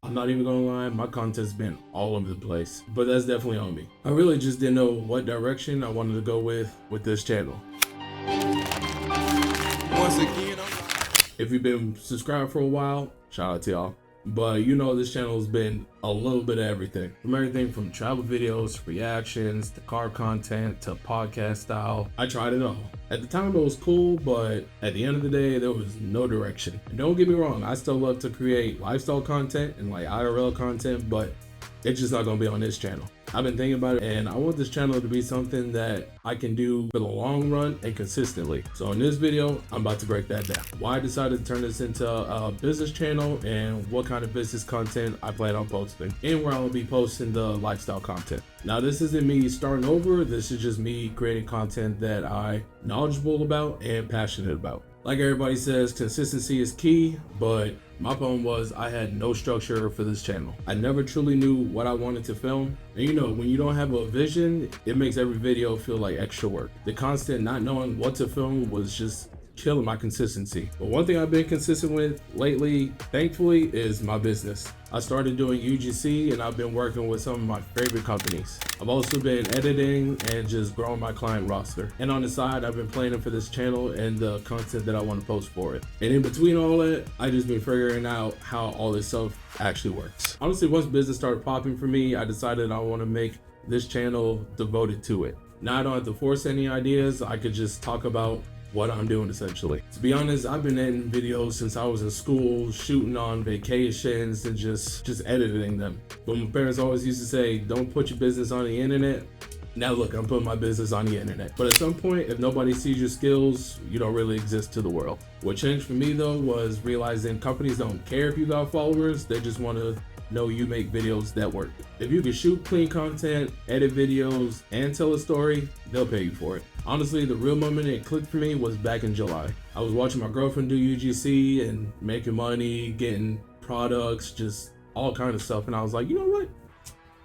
I'm not even gonna lie, my content's been all over the place, but that's definitely on me. I really just didn't know what direction I wanted to go with this channel. Once again, if you've been subscribed for a while, shout out to y'all. But you know, this channel has been a little bit of everything. From everything from travel videos, reactions, to car content, to podcast style. I tried it all. At the time it was cool, but at the end of the day, there was no direction. And don't get me wrong, I still love to create lifestyle content and like IRL content, but it's just not gonna be on this channel. I've been thinking about it, and I want this channel to be something that I can do for the long run and consistently. So in this video, I'm about to break that down. Why I decided to turn this into a business channel, and what kind of business content I plan on posting, and where I'll be posting the lifestyle content. Now, this isn't me starting over. This is just me creating content that I'm knowledgeable about and passionate about. Like everybody says, consistency is key, but my problem was I had no structure for this channel. I never truly knew what I wanted to film. And you know, when you don't have a vision, it makes every video feel like extra work. The constant not knowing what to film was just killing my consistency. But one thing I've been consistent with lately, thankfully, is my business. I started doing UGC, and I've been working with some of my favorite companies. I've also been editing and just growing my client roster. And on the side, I've been planning for this channel and the content that I want to post for it. And in between all that, I just been figuring out how all this stuff actually works. Honestly, once business started popping for me, I decided I want to make this channel devoted to it. Now I don't have to force any ideas. I could just talk about what I'm doing essentially. To be honest, I've been editing videos since I was in school, shooting on vacations and just editing them. But my parents always used to say, don't put your business on the internet. Now look, I'm putting my business on the internet. But at some point, if nobody sees your skills, you don't really exist to the world. What changed for me though was realizing companies don't care if you got followers, they just want to know you make videos that work. If you can shoot clean content, edit videos, and tell a story, they'll pay you for it. Honestly, the real moment it clicked for me was back in July. I was watching my girlfriend do UGC and making money, getting products, just all kind of stuff. And I was like, you know what?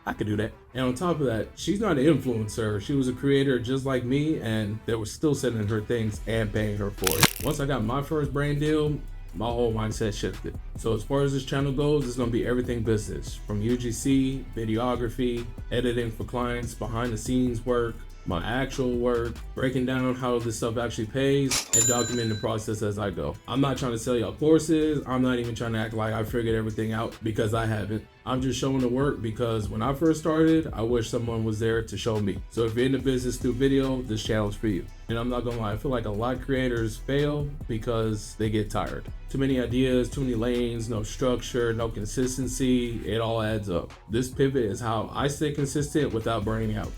I could do that. And on top of that, she's not an influencer. She was a creator just like me, and they were still sending her things and paying her for it. Once I got my first brand deal, my whole mindset shifted. So as far as this channel goes, it's gonna be everything business, from UGC, videography, editing for clients, behind the scenes work, my actual work, breaking down how this stuff actually pays, and documenting the process as I go. I'm not trying to sell y'all courses. I'm not even trying to act like I figured everything out, because I haven't. I'm just showing the work because when I first started, I wish someone was there to show me. So if you're in the business through video, this channel's for you. And I'm not gonna lie, I feel like a lot of creators fail because they get tired. Too many ideas, too many lanes, no structure, no consistency, it all adds up. This pivot is how I stay consistent without burning out.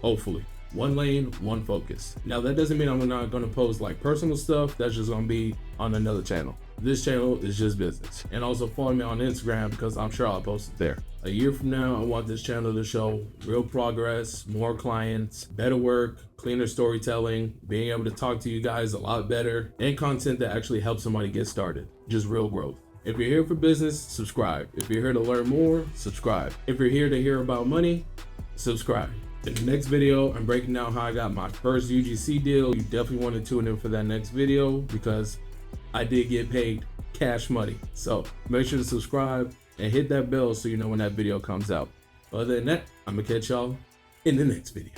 Hopefully. One lane, one focus. Now that doesn't mean I'm not gonna post like personal stuff. That's just gonna be on another channel. This channel is just business. And also follow me on Instagram, because I'm sure I'll post it there. A year from now, I want this channel to show real progress, more clients, better work, cleaner storytelling, being able to talk to you guys a lot better, and content that actually helps somebody get started. Just real growth. If you're here for business, subscribe. If you're here to learn more, subscribe. If you're here to hear about money, subscribe. In the next video, I'm breaking down how I got my first UGC deal. You definitely want to tune in for that next video, because I did get paid cash money. So make sure to subscribe and hit that bell so you know when that video comes out. Other than that, I'm gonna catch y'all in the next video.